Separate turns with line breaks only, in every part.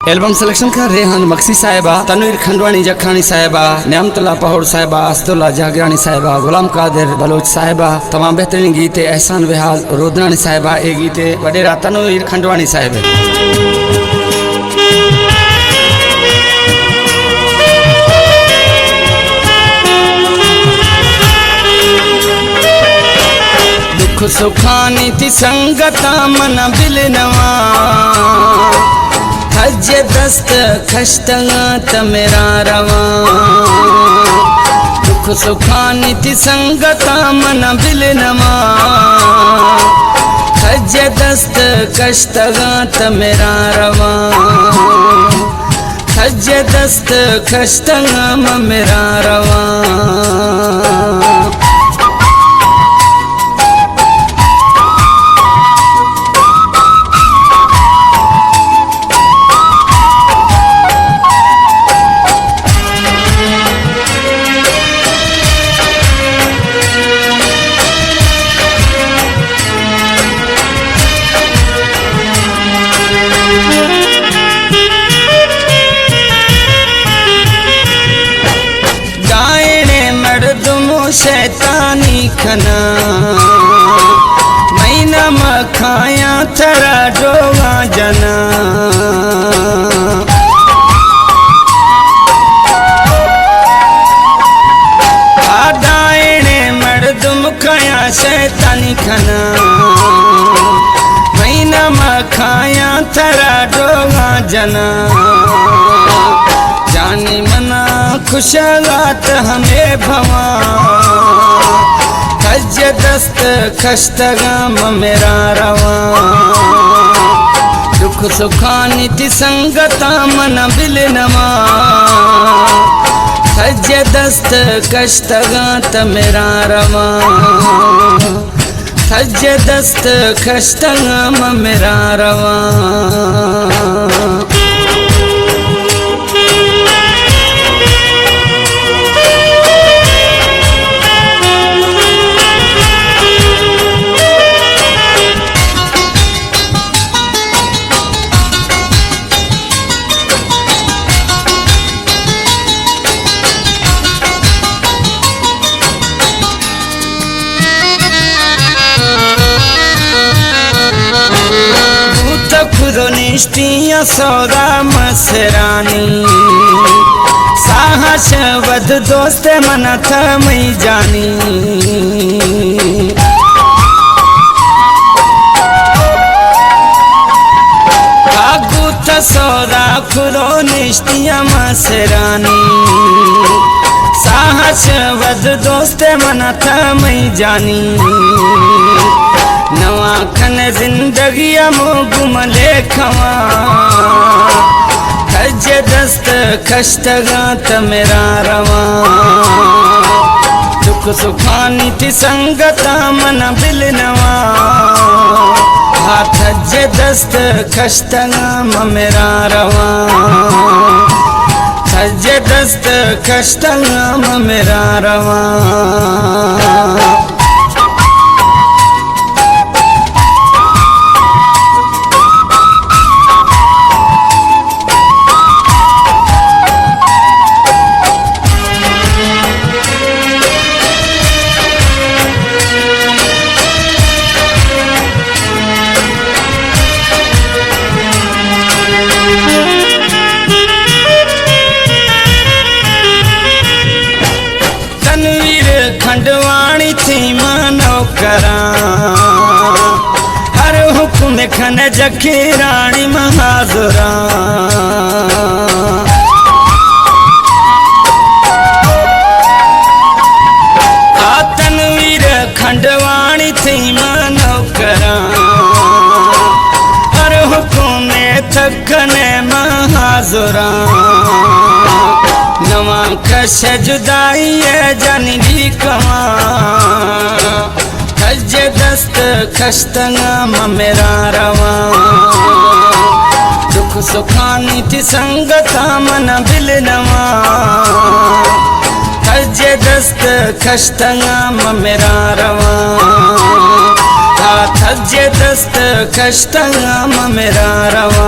Album selection कर रेहान मक्सी साहिबा, तनवीर खंडवानी जखानी साहिबा, न्यामतुल्ला पहोड़ साहिबा, असदुल्ला जागरानी साहिबा, गुलाम कादिर बलोच साहिबा, तमाम बेहतरीन गीते एहसान विहाल रोदरानी साहिबा, ए गीते वडेरा तनवीर खंडवानी साहिब। दुख सुखानी थी संगता मन बिलनवा, हज दस्त खश्तगात मेरा रवा। दुख सुखानी थी संगता मन बिलनवा, हज दस्त खश्तगात मेरा रवा। हज दस्त खश्तगाम मेरा रवा। शैतानी खना मैना मखाया थरा डोगा जना। आदायने मर्दुम खाया शैतानी खना मैना मखाया थरा डोगा जना। जानी मना खुशगात हमें भवा, हज दस्त खश्तगाम मेरा रवा। दुख सुखानी थी संगता मन बिलनवा, हज दस्त खश्तगात मेरा रवा। हज दस्त खश्तगाम मेरा रवा। निष्ठिया सौदा मसरानी, साहस वध दोस्त मन थमई जानी। आगू त सौदा खुरो निष्ठिया मसरानी, साहस वध दोस्त मन थमई जानी। नवा खन जिंदगी गुम लेखवा, हज दस्त खश्तगात मेरा रवा। दुख सुखानी थी संगता मन बिलनवा, हाथ हज दस्त खश्तगाम मेरा रवा। हज दस्त खश्तगाम मेरा रवा। खंडवानी थी मानो करा, हर हुक्म खन जखी रानी महाजुरा। तनवीर खंडवानी थी मानो करा, हर हुक्म थकने महाजुरा। नवा कश जुदाई है जानी कमा, हज दस्त खश्तगाम मेरा रवा। दुख सुखानी थी संगता मन बिलनवा, हज दस्त खश्तगाम मेरा रवा। हाथ हज दस्त खश्तंगाम मेरा रवा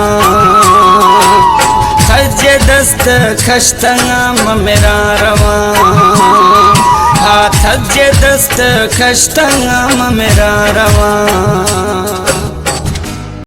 थजे दस्त खश्तंगाम मेरा रवा हा थजे दस्त खश्तंगाम मेरा रवा